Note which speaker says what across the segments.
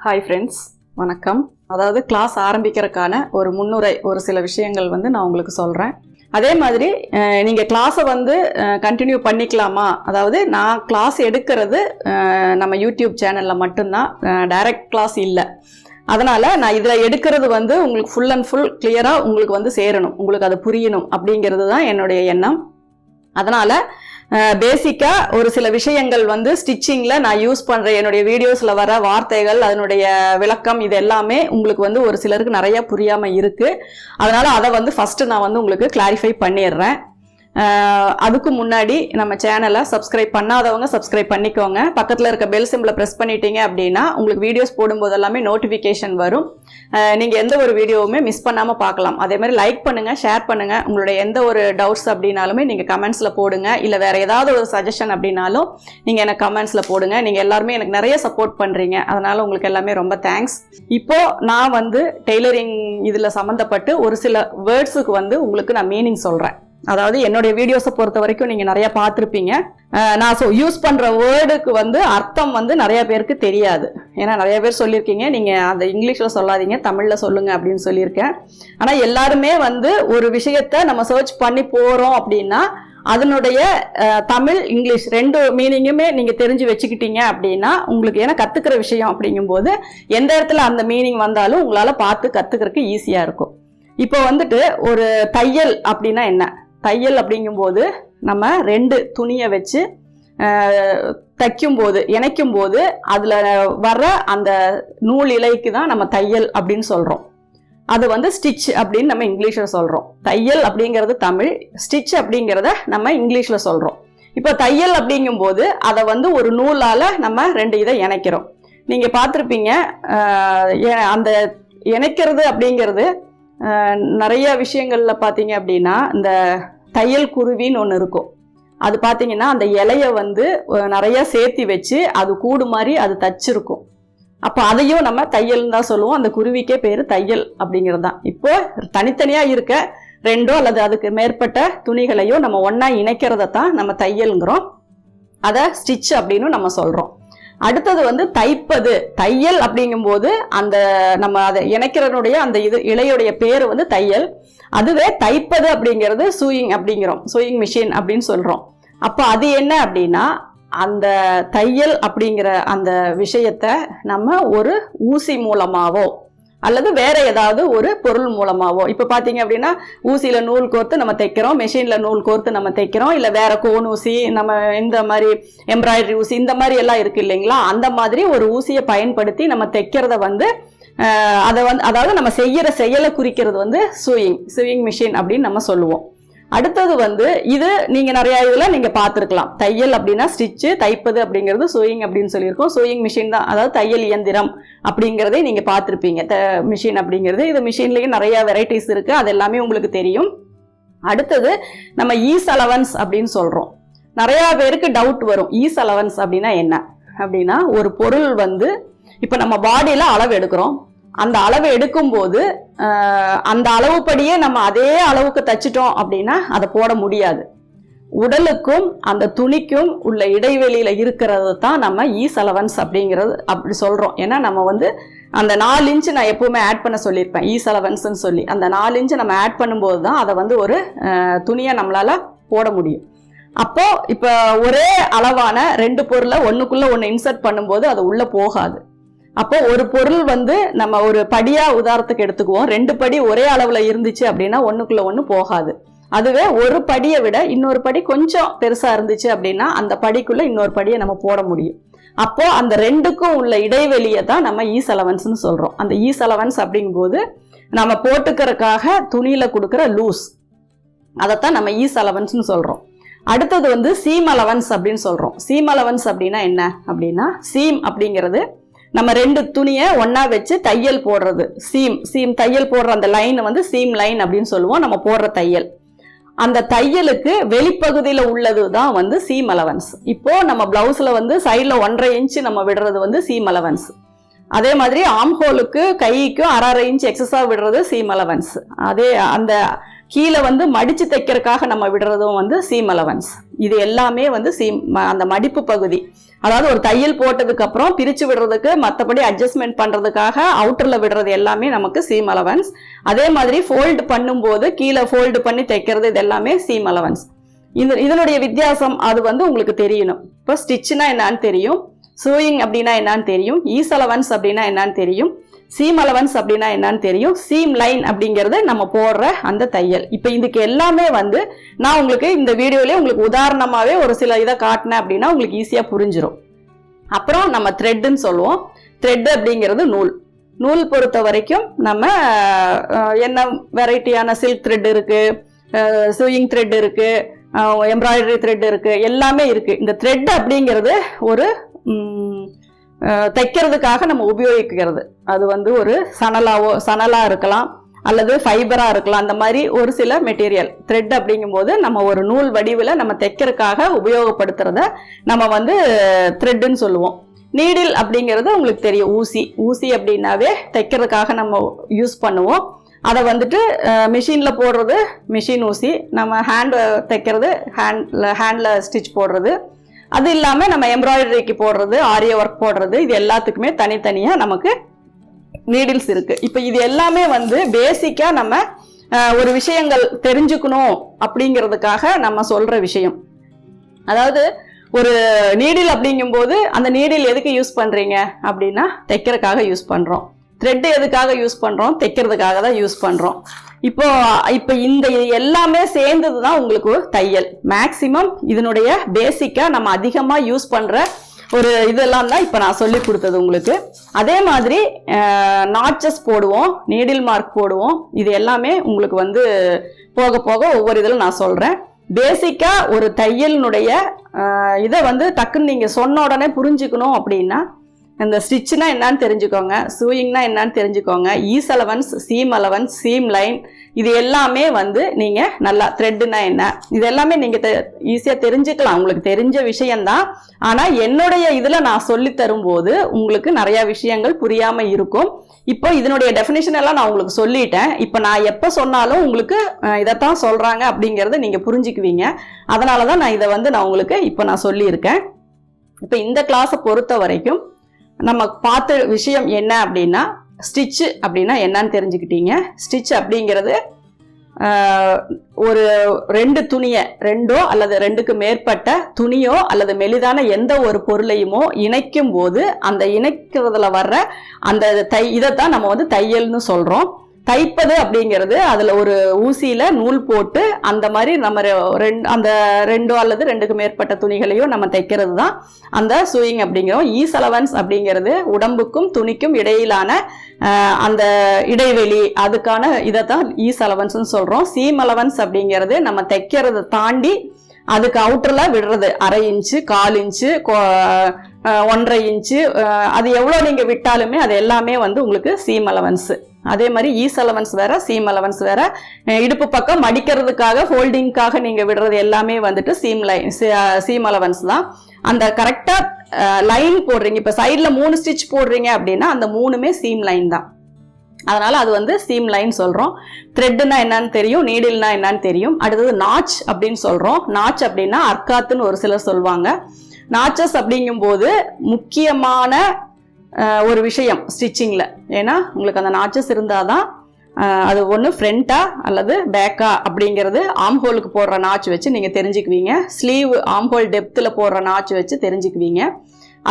Speaker 1: Hi friends, வணக்கம். அதாவது class ஆரம்பிக்கிறதுக்கான ஒரு முன்னுரை, ஒரு சில விஷயங்கள் நான் உங்களுக்கு சொல்கிறேன். அதே மாதிரி நீங்கள் கிளாஸை கண்டினியூ பண்ணிக்கலாமா? அதாவது நான் கிளாஸ் எடுக்கிறது நம்ம யூடியூப் சேனலில் மட்டும்தான், டைரக்ட் கிளாஸ் இல்லை. அதனால் நான் இதில் எடுக்கிறது உங்களுக்கு ஃபுல் அண்ட் ஃபுல் கிளியராக உங்களுக்கு சேரணும், உங்களுக்கு அது புரியணும் அப்படிங்கிறது தான் என்னுடைய எண்ணம். அதனால் பேசிக்காக ஒரு சில விஷயங்கள் ஸ்டிச்சிங்கில் நான் யூஸ் பண்ணுற என்னுடைய வீடியோஸில் வர வார்த்தைகள், அதனுடைய விளக்கம், இது எல்லாமே உங்களுக்கு ஒரு சிலருக்கு நிறையா புரியாமல் இருக்குது. அதனால் அதை ஃபஸ்ட்டு நான் உங்களுக்கு கிளாரிஃபை பண்ணிடுறேன். அதுக்கு முன்னாடி நம்ம சேனலை சப்ஸ்கிரைப் பண்ணாதவங்க சப்ஸ்கிரைப் பண்ணிக்கோங்க. பக்கத்தில் இருக்க பெல் சிம்பிளை ப்ரெஸ் பண்ணிட்டீங்க அப்படின்னா உங்களுக்கு வீடியோஸ் போடும்போது எல்லாமே நோட்டிஃபிகேஷன் வரும். நீங்கள் எந்த ஒரு வீடியோவுமே மிஸ் பண்ணாமல் பார்க்கலாம். அதே மாதிரி லைக் பண்ணுங்கள், ஷேர் பண்ணுங்கள். உங்களுடைய எந்த ஒரு டவுட்ஸ் அப்படின்னாலுமே நீங்கள் கமெண்ட்ஸில் போடுங்க. இல்லை வேறு ஏதாவது ஒரு சஜஷன் அப்படின்னாலும் நீங்கள் எனக்கு கமெண்ட்ஸில் போடுங்க. நீங்கள் எல்லாருமே எனக்கு நிறைய சப்போர்ட் பண்ணுறீங்க, அதனால் உங்களுக்கு எல்லாமே ரொம்ப தேங்க்ஸ். இப்போது நான் டெய்லரிங் இதில் சம்மந்தப்பட்டு ஒரு சில வேர்ட்ஸுக்கு உங்களுக்கு நான் மீனிங் சொல்கிறேன். அதாவது என்னுடைய வீடியோஸை பொறுத்த வரைக்கும் நீங்கள் நிறையா பார்த்துருப்பீங்க. நான் யூஸ் பண்ணுற வேர்டுக்கு அர்த்தம் நிறைய பேருக்கு தெரியாது. ஏன்னா நிறைய பேர் சொல்லியிருக்கீங்க, நீங்கள் அந்த இங்கிலீஷில் சொல்லாதீங்க, தமிழில் சொல்லுங்கள் அப்படின்னு சொல்லியிருக்கேன். ஆனால் எல்லாருமே ஒரு விஷயத்தை நம்ம சர்ச் பண்ணி போகிறோம் அப்படின்னா அதனுடைய தமிழ் இங்கிலீஷ் ரெண்டு மீனிங்குமே நீங்கள் தெரிஞ்சு வச்சுக்கிட்டீங்க அப்படின்னா உங்களுக்கு, ஏன்னா கற்றுக்கிற விஷயம் அப்படிங்கும்போது எந்த இடத்துல அந்த மீனிங் வந்தாலும் உங்களால் பார்த்து கற்றுக்கிறதுக்கு ஈஸியாக இருக்கும். இப்போ ஒரு தையல் அப்படின்னா என்ன? தையல் அப்படிங்கும்போது நம்ம ரெண்டு துணியை வச்சு தைக்கும்போது, இணைக்கும்போது அதில் வர்ற அந்த நூல் இலைக்கு தான் நம்ம தையல் அப்படின்னு சொல்கிறோம். அது ஸ்டிச் அப்படின்னு நம்ம இங்கிலீஷில் சொல்கிறோம். தையல் அப்படிங்கிறது தமிழ், ஸ்டிச் அப்படிங்கிறத நம்ம இங்கிலீஷில் சொல்கிறோம். இப்போ தையல் அப்படிங்கும்போது அதை ஒரு நூலால் நம்ம ரெண்டு இதை இணைக்கிறோம். நீங்கள் பார்த்துருப்பீங்க, அந்த இணைக்கிறது அப்படிங்கிறது நிறைய விஷயங்களில் பார்த்தீங்க அப்படின்னா இந்த தையல் குருவின்னு ஒன்று இருக்கும். அது பார்த்தீங்கன்னா அந்த இலையை நிறைய சேர்த்தி வச்சு அது கூடு மாதிரி அது தச்சிருக்கும். அப்போ அதையும் நம்ம தையல்னு தான் சொல்லுவோம். அந்த குருவிக்கே பேர் தையல் அப்படிங்கிறது தான். இப்போ தனித்தனியாக இருக்க ரெண்டோ அல்லது அதுக்கு மேற்பட்ட துணிகளையும் நம்ம ஒன்றா இணைக்கிறத தான் நம்ம தையல்ங்கிறோம். அதை ஸ்டிச் அப்படின்னு நம்ம சொல்கிறோம். அடுத்தது தைப்பது. தையல் அப்படிங்கும்போது அந்த நம்ம அதை இணைக்கிறனுடைய அந்த இலையுடைய பேர் தையல். அதுவே தைப்பது அப்படிங்கிறது சூயிங் அப்படிங்கிறோம், சூயிங் மிஷின் அப்படின்னு சொல்கிறோம். அப்போ அது என்ன அப்படின்னா, அந்த தையல் அப்படிங்கிற அந்த விஷயத்தை நம்ம ஒரு ஊசி மூலமாவோ அல்லது வேற ஏதாவது ஒரு பொருள் மூலமாவோ, இப்போ பார்த்தீங்க அப்படின்னா ஊசியில் நூல் கோர்த்து நம்ம தைக்கிறோம், மெஷினில் நூல் கோர்த்து நம்ம தைக்கிறோம், இல்லை வேற கோன் ஊசி, நம்ம இந்த மாதிரி எம்ப்ராய்டரி ஊசி, இந்த மாதிரி எல்லாம் இருக்கு இல்லைங்களா? அந்த மாதிரி ஒரு ஊசியை பயன்படுத்தி நம்ம தைக்கிறத அதை அதாவது நம்ம செய்கிற செயலை குறிக்கிறது சூயிங் மிஷின் அப்படின்னு நம்ம சொல்லுவோம். அடுத்தது இது நீங்கள் நிறையா இதில் நீங்கள் பார்த்துருக்கலாம். தையல் அப்படின்னா ஸ்டிச்சு, தைப்பது அப்படிங்கிறது சூயிங் அப்படின்னு சொல்லியிருக்கோம். சூயிங் மிஷின் தான், அதாவது தையல் இயந்திரம் அப்படிங்கிறதே நீங்கள் பார்த்துருப்பீங்க. மிஷின் அப்படிங்கிறது, இது மிஷின்லேயும் நிறையா வெரைட்டிஸ் இருக்குது, அது எல்லாமே உங்களுக்கு தெரியும். அடுத்தது நம்ம ஈஸ் அலவன்ஸ் அப்படின்னு சொல்கிறோம். நிறையா பேருக்கு டவுட் வரும், ஈஸ் அலவன்ஸ் அப்படின்னா என்ன அப்படின்னா, ஒரு பொருள் இப்போ நம்ம பாடியில் அளவு எடுக்கிறோம். அந்த அளவு எடுக்கும்போது அந்த அளவுப்படியே நம்ம அதே அளவுக்கு தைச்சிட்டோம் அப்படின்னா அதை போட முடியாது. உடலுக்கும் அந்த துணிக்கும் உள்ள இடைவெளியில் இருக்கிறது தான் நம்ம ஈஸ் அலவன்ஸ் அப்படிங்கிறது அப்படி சொல்கிறோம். ஏன்னா நம்ம அந்த 4 இன்ச்சு நான் எப்போவுமே ஆட் பண்ண சொல்லியிருப்பேன், ஈஸ் அலவன்ஸ்ன்னு சொல்லி. அந்த 4 இன்ச்சு நம்ம ஆட் பண்ணும்போது தான் அதை ஒரு துணியை நம்மளால் போட முடியும். அப்போ இப்போ ஒரே அளவான ரெண்டு பொருளை ஒன்றுக்குள்ளே ஒன்று இன்சர்ட் பண்ணும்போது அது உள்ளே போகாது. அப்போ ஒரு பொருள் நம்ம ஒரு படியாக உதாரணத்துக்கு எடுத்துக்குவோம். 2 படி ஒரே அளவில் இருந்துச்சு அப்படின்னா ஒன்றுக்குள்ளே ஒன்று போகாது. அதுவே ஒரு படியை விட இன்னொரு படி கொஞ்சம் பெருசாக இருந்துச்சு அப்படின்னா அந்த படிக்குள்ளே இன்னொரு படியை நம்ம போட முடியும். அப்போ அந்த ரெண்டுக்கும் உள்ள இடைவெளியை தான் நம்ம ஈஸ் அலவன்ஸ்னு சொல்கிறோம். அந்த ஈஸ் அலவன்ஸ் அப்படிங்கும்போது நம்ம போட்டுக்கிறதுக்காக துணியில் கொடுக்குற லூஸ், அதைத்தான் நம்ம ஈஸ் அலவன்ஸ்னு சொல்கிறோம். அடுத்தது சீம் அலவன்ஸ் அப்படின்னு சொல்கிறோம். சீம் அலவன்ஸ் அப்படின்னா என்ன அப்படின்னா, சீம் அப்படிங்கிறது நம்ம 2 துணியை ஒன்றா வச்சு தையல் போடுறது. சீம் தையல் போடுற அந்த லைன் சீம் லைன் அப்படின்னு சொல்லுவோம். நம்ம போடுற தையல், அந்த தையலுக்கு வெளிப்பகுதியில் உள்ளது தான் சீம் அலவன்ஸ். இப்போ நம்ம பிளவுஸில் சைடில் 1.5 இன்ச்சு நம்ம விடுறது சீம் அலவன்ஸ். அதே மாதிரி ஆம் ஹோலுக்கு கைக்கும் 1/2 இன்ச் எக்ஸஸாக விடுறது சீம் அலவன்ஸ். அதே அந்த கீழே வந்து மடிச்சு தைக்கிறதுக்காக நம்ம விடுறதும் வந்து சீம் அலவன்ஸ். இது எல்லாமே வந்து அந்த மடிப்பு பகுதி, அதாவது ஒரு தையல் போட்டதுக்கு அப்புறம் பிரிச்சு விடுறதுக்கு மற்றபடி அட்ஜஸ்ட்மெண்ட் பண்றதுக்காக அவுட்டர்ல விடுறது எல்லாமே நமக்கு சீம் அலவன்ஸ். அதே மாதிரி ஃபோல்டு பண்ணும்போது கீழே ஃபோல்டு பண்ணி தைக்கிறது இது எல்லாமே சீம் அலவன்ஸ். இதனுடைய வித்தியாசம் அது வந்து உங்களுக்கு தெரியணும். இப்போ ஸ்டிச்னா என்னன்னு தெரியும், சூயிங் அப்படின்னா என்னன்னு தெரியும், ஈஸ் அலவன்ஸ் அப்படின்னா என்னன்னு தெரியும், சீம் அலவன்ஸ் அப்படின்னா என்னன்னு தெரியும், சீம் லைன் அப்படிங்கிறது நம்ம போடுற அந்த தையல். இப்போ இதுக்கு எல்லாமே வந்து நான் உங்களுக்கு இந்த வீடியோலயே உங்களுக்கு உதாரணமாவே ஒரு சில இதை காட்டினேன் அப்படின்னா உங்களுக்கு ஈஸியா புரிஞ்சிடும். அப்புறம் நம்ம த்ரெட்னு சொல்லுவோம். த்ரெட் அப்படிங்கிறது நூல். நூல் பொறுத்த வரைக்கும் நம்ம என்ன வெரைட்டியான சில்க் த்ரெட் இருக்கு, சூயிங் த்ரெட் இருக்கு, எம்ப்ராய்டரி த்ரெட் இருக்கு, எல்லாமே இருக்கு. இந்த த்ரெட் அப்படிங்கிறது ஒரு தைக்கிறதுக்காக நம்ம உபயோகிக்கிறது. அது வந்து ஒரு சணலா இருக்கலாம் அல்லது ஃபைபரா இருக்கலாம். அந்த மாதிரி ஒரு சில மெட்டீரியல் த்ரெட் அப்படிங்கும்போது நம்ம ஒரு நூல் வடிவில் நம்ம தைக்கிறதுக்காக உபயோகப்படுத்துறத நம்ம வந்து த்ரெட்னு சொல்லுவோம். நீடில் அப்படிங்கிறது உங்களுக்கு தெரியும், ஊசி அப்படின்னாவே தைக்கிறதுக்காக நம்ம யூஸ் பண்ணுவோம். அதை வந்துட்டு மிஷினில் போடுறது மிஷின் ஊசி, நம்ம ஹேண்ட் தைக்கிறது ஹேண்டில் ஸ்டிச் போடுறது, அது இல்லாமல் நம்ம எம்ப்ராய்டரிக்கு போடுறது, ஆரிய ஒர்க் போடுறது, இது எல்லாத்துக்குமே தனித்தனியாக நமக்கு நீடில்ஸ் இருக்கு. இப்போ இது எல்லாமே வந்து பேசிக்கா நம்ம ஒரு விஷயங்கள் தெரிஞ்சுக்கணும் அப்படிங்கிறதுக்காக நம்ம சொல்ற விஷயம். அதாவது ஒரு நீடில் அப்படிங்கும்போது அந்த நீடில் எதுக்கு யூஸ் பண்றீங்க அப்படின்னா தைக்கிறதுக்காக யூஸ் பண்றோம். த்ரெட் எதுக்காக யூஸ் பண்றோம், தைக்கிறதுக்காக தான் யூஸ் பண்றோம். இப்போ இந்த எல்லாமே சேர்ந்தது தான் உங்களுக்கு தையல். மேக்சிமம் இதனுடைய பேசிக்கா நம்ம அதிகமா யூஸ் பண்ற ஒரு இதெல்லாம் தான் இப்போ நான் சொல்லி கொடுத்தது உங்களுக்கு. அதே மாதிரி நாட்சஸ் போடுவோம், நீடில் மார்க் போடுவோம். இது எல்லாமே உங்களுக்கு வந்து போக போக ஒவ்வொரு இதில் நான் சொல்றேன். பேசிக்கா ஒரு தையலினுடைய இதை வந்து டக்குன்னு நீங்க சொன்ன உடனே புரிஞ்சுக்கணும் அப்படின்னா இந்த ஸ்டிச்னா என்னன்னு தெரிஞ்சுக்கோங்க, சூயிங்னா என்னன்னு தெரிஞ்சுக்கோங்க, ease allowance, seam allowance, seam line, இது எல்லாமே வந்து நீங்க நல்லா த்ரெட்னா என்ன இது எல்லாமே நீங்க ஈஸியா தெரிஞ்சுக்கலாம். உங்களுக்கு தெரிஞ்ச விஷயம்தான். ஆனா என்னுடைய இதுல நான் சொல்லி தரும்போது உங்களுக்கு நிறைய விஷயங்கள் புரியாம இருக்கும். இப்போ இதனுடைய டெஃபினிஷன் எல்லாம் நான் உங்களுக்கு சொல்லிட்டேன். இப்போ நான் எப்போ சொன்னாலும் உங்களுக்கு இதைத்தான் சொல்றாங்க அப்படிங்கறத நீங்க புரிஞ்சுக்குவீங்க. அதனாலதான் நான் இதை வந்து நான் உங்களுக்கு இப்போ நான் சொல்லியிருக்கேன். இப்போ இந்த கிளாஸை பொறுத்த வரைக்கும் நம்ம பார்த்த விஷயம் என்ன அப்படின்னா, ஸ்டிச் அப்படின்னா என்னன்னு தெரிஞ்சுக்கிட்டீங்க. ஸ்டிச் அப்படிங்கிறது ஒரு ரெண்டோ அல்லது ரெண்டுக்கு மேற்பட்ட துணியோ அல்லது மெலிதான எந்த ஒரு பொருளையுமோ இணைக்கும் போது அந்த இணைக்கிறதுல வர்ற அந்த இதைத்தான் நம்ம வந்து தையல்னு சொல்றோம். தைப்பது அப்படிங்கிறது அதுல ஒரு ஊசியில நூல் போட்டு அந்த மாதிரி நம்ம அந்த ரெண்டோ அல்லது ரெண்டுக்கு மேற்பட்ட துணிகளையும் நம்ம தைக்கிறது தான் அந்த சூயிங் அப்படிங்கிறோம். ஈஸ் அலவன்ஸ் அப்படிங்கிறது உடம்புக்கும் துணிக்கும் இடையிலான அந்த இடைவெளி, அதுக்கான இதைத்தான் ஈஸ் அலவன்ஸ்னு சொல்றோம். சீம் அலவன்ஸ் அப்படிங்கிறது நம்ம தைக்கிறத தாண்டி அதுக்கு அவுட்டர்ல விடுறது 1/2 இன்ச்சு, 1/4 இன்ச்சு, 1.5 இன்ச்சு, அது எவ்வளோ நீங்க விட்டாலுமே அது எல்லாமே வந்து உங்களுக்கு சீம் அலவன்ஸ். அதே மாதிரி ஈஸ் அலவன்ஸ் வேற, சீம் அலவன்ஸ் வேற. இடுப்பு பக்கம் மடிக்கிறதுக்காக ஃபோல்டிங்காக நீங்க விடுறது எல்லாமே வந்துட்டு சீம் அலவன்ஸ் தான். அந்த கரெக்டா லைன் போடுறீங்க, இப்ப சைட்ல 3 ஸ்டிச் போடுறீங்க அப்படின்னா அந்த 3மே சீம் லைன் தான். அதனால அது வந்து சீம் லைன் சொல்றோம். த்ரெட்னா என்னன்னு தெரியும், நீடில்னா என்னன்னு தெரியும். அடுத்தது நாச் அப்படின்னு சொல்றோம். நாச் அப்படின்னா அர்க்காத்துன்னு ஒரு சிலர் சொல்லுவாங்க. நாச்சஸ் அப்படிங்கும்போது முக்கியமான ஒரு விஷயம் ஸ்டிச்சிங்ல. ஏன்னா உங்களுக்கு அந்த நாச்சஸ் இருந்தாதான் அது ஒன்று ஃப்ரண்டா அல்லது பேக்கா அப்படிங்கிறது ஆம்ஹோலுக்கு போடுற நாச் வச்சு நீங்க தெரிஞ்சுக்குவீங்க. ஸ்லீவ் ஆம்ஹோல் டெப்த்தில் போடுற நாச் வச்சு தெரிஞ்சுக்குவீங்க.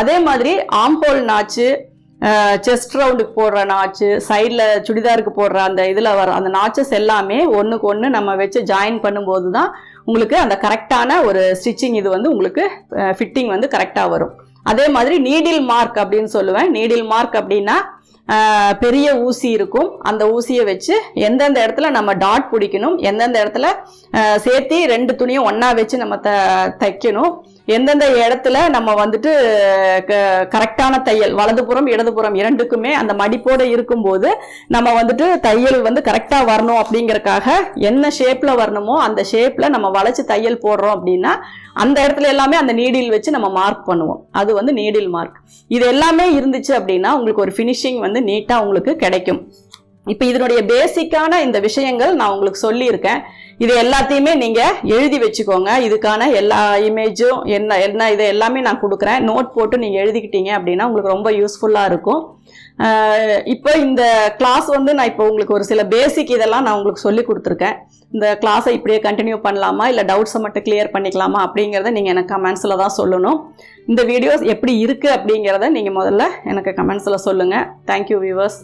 Speaker 1: அதே மாதிரி ஆம்ஹோல் நாச்சு, செஸ்ட் ரவுண்டுக்கு போடுற நாச்சு, சைடில் சுடிதாருக்கு போடுற அந்த இதில் வர அந்த நாச்சஸ் எல்லாமே ஒன்றுக்கு ஒன்று நம்ம வச்சு ஜாயின் பண்ணும்போது தான் உங்களுக்கு அந்த கரெக்டான ஒரு ஸ்டிச்சிங் இது வந்து உங்களுக்கு ஃபிட்டிங் வந்து கரெக்டாக வரும். அதே மாதிரி நீடில் மார்க் அப்படின்னு சொல்லுவேன். நீடில் மார்க் அப்படின்னா பெரிய ஊசி இருக்கும், அந்த ஊசியை வச்சு எந்தெந்த இடத்துல நம்ம டாட் பிடிக்கணும், எந்தெந்த இடத்துல சேர்த்து 2 துணியும் ஒன்னா வச்சு நம்ம தைக்கணும், எந்தெந்த இடத்துல நம்ம வந்துட்டு கரெக்டான தையல் வலதுபுறம் இடதுபுறம் இரண்டுக்குமே அந்த மடிப்போடு இருக்கும்போது நம்ம வந்துட்டு தையல் வந்து கரெக்டா வரணும் அப்படிங்கறக்காக என்ன ஷேப்ல வரணுமோ அந்த ஷேப்ல நம்ம வளைச்சு தையல் போடுறோம் அப்படின்னா அந்த இடத்துல எல்லாமே அந்த நீடில் வச்சு நம்ம மார்க் பண்ணுவோம். அது வந்து நீடில் மார்க். இது எல்லாமே இருந்துச்சு அப்படின்னா உங்களுக்கு ஒரு ஃபினிஷிங் வந்து நீட்டா உங்களுக்கு கிடைக்கும். இப்போ இதனுடைய பேசிக்கான இந்த விஷயங்கள் நான் உங்களுக்கு சொல்லியிருக்கேன். இது எல்லாத்தையுமே நீங்கள் எழுதி வச்சுக்கோங்க. இதுக்கான எல்லா இமேஜும் என்ன இது எல்லாமே நான் கொடுக்குறேன். நோட் போட்டு நீங்கள் எழுதிக்கிட்டீங்க அப்படின்னா உங்களுக்கு ரொம்ப யூஸ்ஃபுல்லாக இருக்கும். இப்போ இந்த கிளாஸ் வந்து நான் இப்போ உங்களுக்கு ஒரு சில பேசிக் இதெல்லாம் நான் உங்களுக்கு சொல்லி கொடுத்துருக்கேன். இந்த கிளாஸை இப்படியே கண்டினியூ பண்ணலாமா, இல்லை டவுட்ஸை மட்டும் கிளியர் பண்ணிக்கலாமா அப்படிங்கிறத நீங்கள் எனக்கு கமெண்ட்ஸில் தான் சொல்லணும். இந்த வீடியோஸ் எப்படி இருக்குது அப்படிங்கிறத நீங்கள் முதல்ல எனக்கு கமெண்ட்ஸில் சொல்லுங்கள். Thank you viewers.